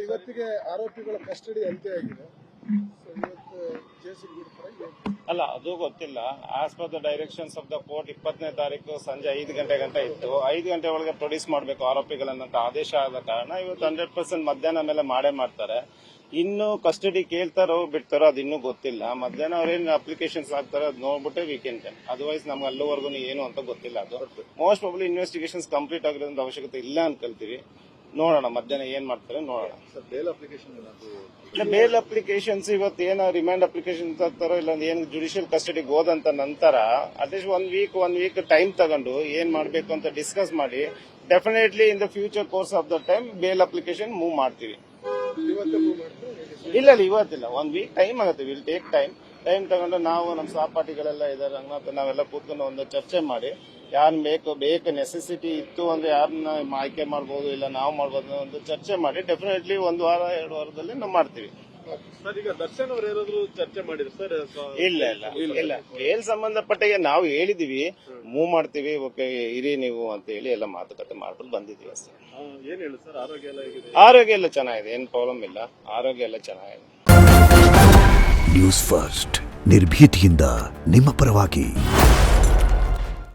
ಇವತ್ತಿಗೆ ಆರೋಪಿಗಳ ಕಸ್ಟಡಿ ಅಂತ್ಯ ಆಗಿದೆ. ಸೊ ಇವತ್ತು ಜೇಸಿ ಬಿಡ್ತಾರೆ. ಅಲ್ಲ, ಅದು ಗೊತ್ತಿಲ್ಲ. As per the directions of the court 20ನೇ ತಾರೀಕು ಸಂಜೆ 5 ಗಂಟೆ ಗಂಟ ಇತ್ತು. 5 ಗಂಟೆ ಒಳಗೆ ಪ್ರೊಡ್ಯೂಸ್ ಮಾಡಬೇಕು ಆರೋಪಿಗಳನ್ನಂತ ಆದೇಶ ಆದ ಕಾರಣ ಇವತ್ತು 100% ಮಧ್ಯಾಹ್ನ ಮೇಲೆ ಮಾಡೇ ಮಾಡ್ತಾರೆ. ಇನ್ನು ಕಸ್ಟಡಿ ಕೇಳ್ತಾರೋ ಬಿಡ್ತಾರೋ ಅದು ಇನ್ನೂ ಗೊತ್ತಿಲ್ಲ. ಮಧ್ಯಾಹ್ನ ಅವ್ರೇನು ಅಪ್ಲಿಕೇಶನ್ಸ್ ಹಾಕ್ತಾರೋ ಅದು ನೋಡ್ಬಿಟ್ಟೆ ವೀಕೆಂಡ್. ಅದರ್ವೈಸ್ ನಮ್ಗೆ ಅಲ್ಲಿವರೆಗೂ ಏನು ಅಂತ ಗೊತ್ತಿಲ್ಲ. ಅದು ಮೋಸ್ಟ್ ಪ್ರಾಬಬ್ಲಿ ಇನ್ವೆಸ್ಟಿಗೇಷನ್ಸ್ ಕಂಪ್ಲೀಟ್ ಆಗಿರೋದ್ರಿಂದ ಅವಶ್ಯಕತೆ ಇಲ್ಲ ಅನ್ಕೊಳ್ತೀವಿ. ನೋಡೋಣ ಮಧ್ಯಾಹ್ನ ಏನ್ ಮಾಡ್ತಾರೆ ನೋಡೋಣ. ಬೇಲ್ ಅಪ್ಲಿಕೇಶನ್ಸ್ ಇವತ್ತು ಏನೋ ರಿಮ್ಯಾಂಡ್ ಅಪ್ಲಿಕೇಶನ್ ಹಾಕ್ತಾರೋ ಇಲ್ಲ ಏನ್ ಜುಡಿಷಿಯಲ್ ಕಸ್ಟಡಿಗೆ ಹೋದಂತ ನಂತರ ಅಟ್ಲೀಸ್ಟ್ ಒನ್ ವೀಕ್ ಟೈಮ್ ತಗೊಂಡು ಏನ್ ಮಾಡ್ಬೇಕು ಅಂತ ಡಿಸ್ಕಸ್ ಮಾಡಿ definitely in the future course of the time bale application move ಮಾಡ್ತೀವಿ. ಇಲ್ಲ ಇವತ್ತಿಲ್ಲ, 1 ವೀಕ್ ಟೈಮ್ ಆಗುತ್ತೆ. ವಿಲ್ ಟೇಕ್ ಟೈಮ್ ತಗೊಂಡು ನಾವು ನಮ್ಮ ಸಹಪಾಠಿಗಳೆಲ್ಲ ಇದ್ದಾರೆ, ರಂಗನಾಥ್ ನಾವೆಲ್ಲ ಕೂತ್ಕೊಂಡು ಒಂದು ಚರ್ಚೆ ಮಾಡಿ ಯಾರು ಬೇಕು ನೆಸೆಸಿಟಿ ಇತ್ತು ಅಂದ್ರೆ ಯಾರನ್ನ ಆಯ್ಕೆ ಮಾಡ್ಬೋದು ಇಲ್ಲ ನಾವು ಮಾಡ್ಬೋದು ಒಂದು ಚರ್ಚೆ ಮಾಡಿ ಡೆಫಿನೆಟ್ಲಿ 1 ವಾರ 2 ವಾರದಲ್ಲಿ ನಾವು ಮಾಡ್ತೀವಿ. ಸರ್, ಈಗ ದರ್ಶನ್ ಅವರು ಏನಾದ್ರು ಚರ್ಚೆ ಮಾಡಿದ್ರು ಸರ್? ಇಲ್ಲ ಬೇಲ್ ಸಂಬಂಧಪಟ್ಟಿಗೆ ನಾವು ಹೇಳಿದೀವಿ ಮೂವ್ ಮಾಡ್ತೀವಿ, ಓಕೆ ಇರಿ ನೀವು ಅಂತ ಹೇಳಿ ಎಲ್ಲ ಮಾತುಕತೆ ಮಾಡ್ಬಿಟ್ಟು ಬಂದಿದೀವಿ ಅಷ್ಟೇ. ಏನ್ ಹೇಳಿ ಸರ್, ಆರೋಗ್ಯ ಎಲ್ಲ ಹೇಗಿದೆ? ಆರೋಗ್ಯ ಎಲ್ಲ ಚೆನ್ನಾಗಿದೆ, ಏನ್ ಪ್ರಾಬ್ಲಮ್ ಇಲ್ಲ, ಆರೋಗ್ಯ ಎಲ್ಲ ಚೆನ್ನಾಗಿದೆ. ನ್ಯೂಸ್ ಫಸ್ಟ್ ನಿರ್ಭೀತಿಯಿಂದ ನಿಮ್ಮ ಪರವಾಗಿ.